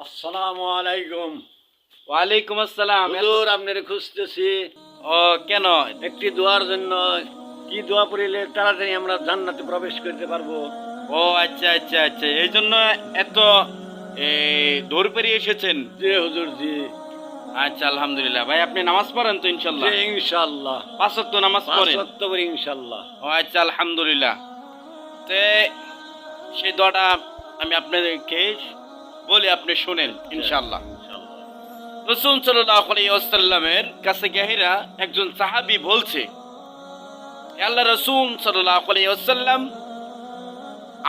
আসসালামু আলাইকুম। ওয়ালাইকুম আসসালাম। হুজুর আপনারে খুঁজতেছি ও কেন? একটি দোয়ার জন্য। কি দোয়া পড়িলে তাড়াতাড়ি আমরা জান্নাতে প্রবেশ করতে পারবো? ও আচ্ছা আচ্ছা আচ্ছা, এই জন্য এত দৌড় পেরিয়ে এসেছেন। জি হুজুর জি। আচ্ছা আলহামদুলিল্লাহ। ভাই আপনি নামাজ পড়েন তো ইনশাল্লাহ? জি ইনশাআল্লাহ। 5 ওয়াক্ত নামাজ পাঁচ পড়েন? ওয়াক্ত পড়ি ইনশাআল্লাহ। ও আচ্ছা আলহামদুলিল্লাহ। তে সেই দোয়াটা আমি আপনাদেরকে বলি, আপনি শুনেন ইনশাল্লাহ। ইনশাআল্লাহ। রাসূল সাল্লাল্লাহু আলাইহি ওয়াসাল্লামের কাছে গেহিরা একজন সাহাবী বলছে, হে আল্লাহ রাসূল সাল্লাল্লাহু আলাইহি ওয়াসাল্লাম,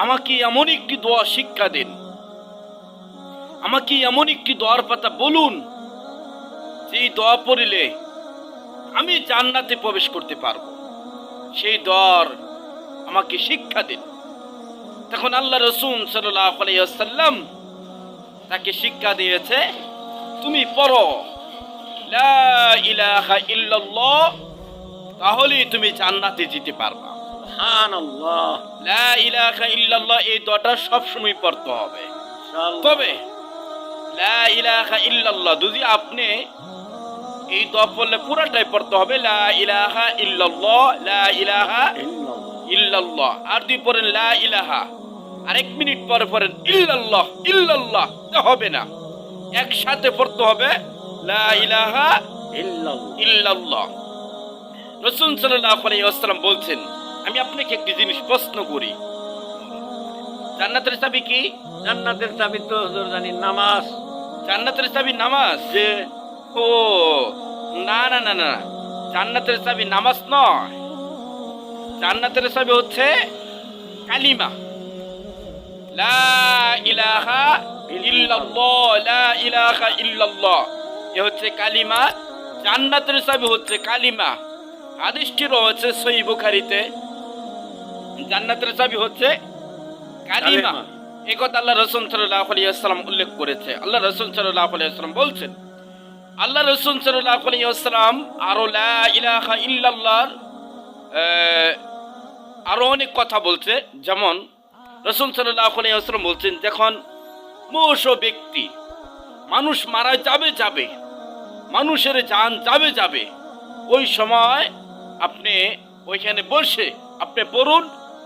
আমাকে এমন একটি দোয়া শিক্ষা দিন, আমাকে এমন একটি দোয়ার পাতা বলুন যেই দোয়া পড়িলে আমি জান্নাতে প্রবেশ করতে পারবো, সেই দোয়ার আমাকে শিক্ষা দিন। তখন আল্লাহ রাসূল সাল্লাল্লাহু আলাইহি ওয়াসাল্লাম তাকে শিক্ষা দিয়েছে, তুমি পড়ো লা ইলাহা ইল্লাল্লাহ, তাহলেই তুমি জান্নাতে যেতে পারবা। সুবহানাল্লাহ। লা ইলাহা ইল্লাল্লাহ এই দোয়াটা সবসময় পড়তে হবে। ইনশাআল্লাহ। তবে লা ইলাহা ইল্লাল্লাহ যদি আপনি এই দোয়া পড়লে পুরাটাই পড়তে হবে, লা ইলাহা ইল্লাল্লাহ, লা ইলাহা ইল্লাল্লাহ। ইল্লাল্লাহ। আর দুই পড়েন লা ইলাহা, আর 1 মিনিট পরে পড়েন ইল্লাল্লাহ ইল্লাল্লাহ, তা হবে না, একসাথে পড়তে হবে লা ইলাহা ইল্লাল্লাহ। ইল্লাল্লাহ। রাসূল সাল্লাল্লাহু আলাইহি ওয়াসাল্লাম বলছেন, আমি আপনাকে একটি জিনিস প্রশ্ন করি, জান্নাতের চাবি কি? জান্নাতের চাবি তো হুজুর জানি নামাজ। জান্নাতের চাবি নামাজ? যে ও না না না না, জান্নাতের চাবি নামাজ নয়, জান্নাতের চাবি হচ্ছে কালিমা, লা ইলাহা ইল্লাল্লাহ, লা ইলাহা ইল্লাল্লাহ, এ হচ্ছে কালিমা। জান্নাতের চাবি হচ্ছে কালিমা। হাদিসটি রয়েছে সহিহ বুখারীতে, জান্নাতের চাবি হচ্ছে কালিমা। কালিমা। এই কথা আল্লাহ রাসূল সাল্লাল্লাহু আলাইহি ওয়াসাল্লাম উল্লেখ করেছে। আল্লাহ রাসূল সাল্লাল্লাহু আলাইহি ওয়াসাল্লাম বলছেন, আল্লাহ রাসূল সাল্লাল্লাহু আলাইহি ওয়াসাল্লাম আরো লা ইলাহা ইল্লাল্লাহর আরো অনেক কথা বলছে। যেমন রাসূল সাল্লাল্লাহু আলাইহি ওয়াসাল্লাম বলছেন, যখন মুমূর্ষ ব্যক্তি, মানুষ মারা যাবে, মানুষের জান যাবে, ওই সময় আপনি ওইখানে বসে আপনি পড়ুন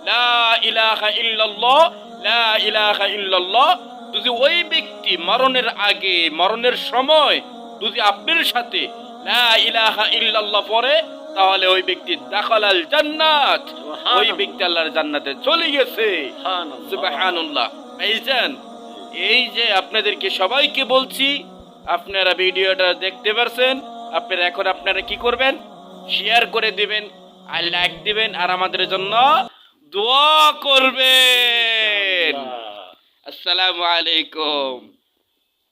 লা ইলাহা ইল্লাল্লাহ, লা ইলাহা ইল্লাল্লাহ। যদি ওই ব্যক্তি মরণের আগে, মরণের সময় যদি আপনার সাথে লা ইলাহা ইল্লাল্লাহ পড়ে, তাহলে ওই ব্যক্তি দাখালাল জান্নাত, ওই ব্যক্তি আল্লাহর জান্নাতে চলে গেছে। সুবহানাল্লাহ। ভাইজান, এই যে আপনাদেরকে সবাইকে বলছি, আপনারা ভিডিওটা দেখতে পারছেন, আপনারা কি করবেন? শেয়ার করে দিবেন আর লাইক দিবেন, আর আমাদের জন্য দোয়া করবেন। আসসালামু আলাইকুম।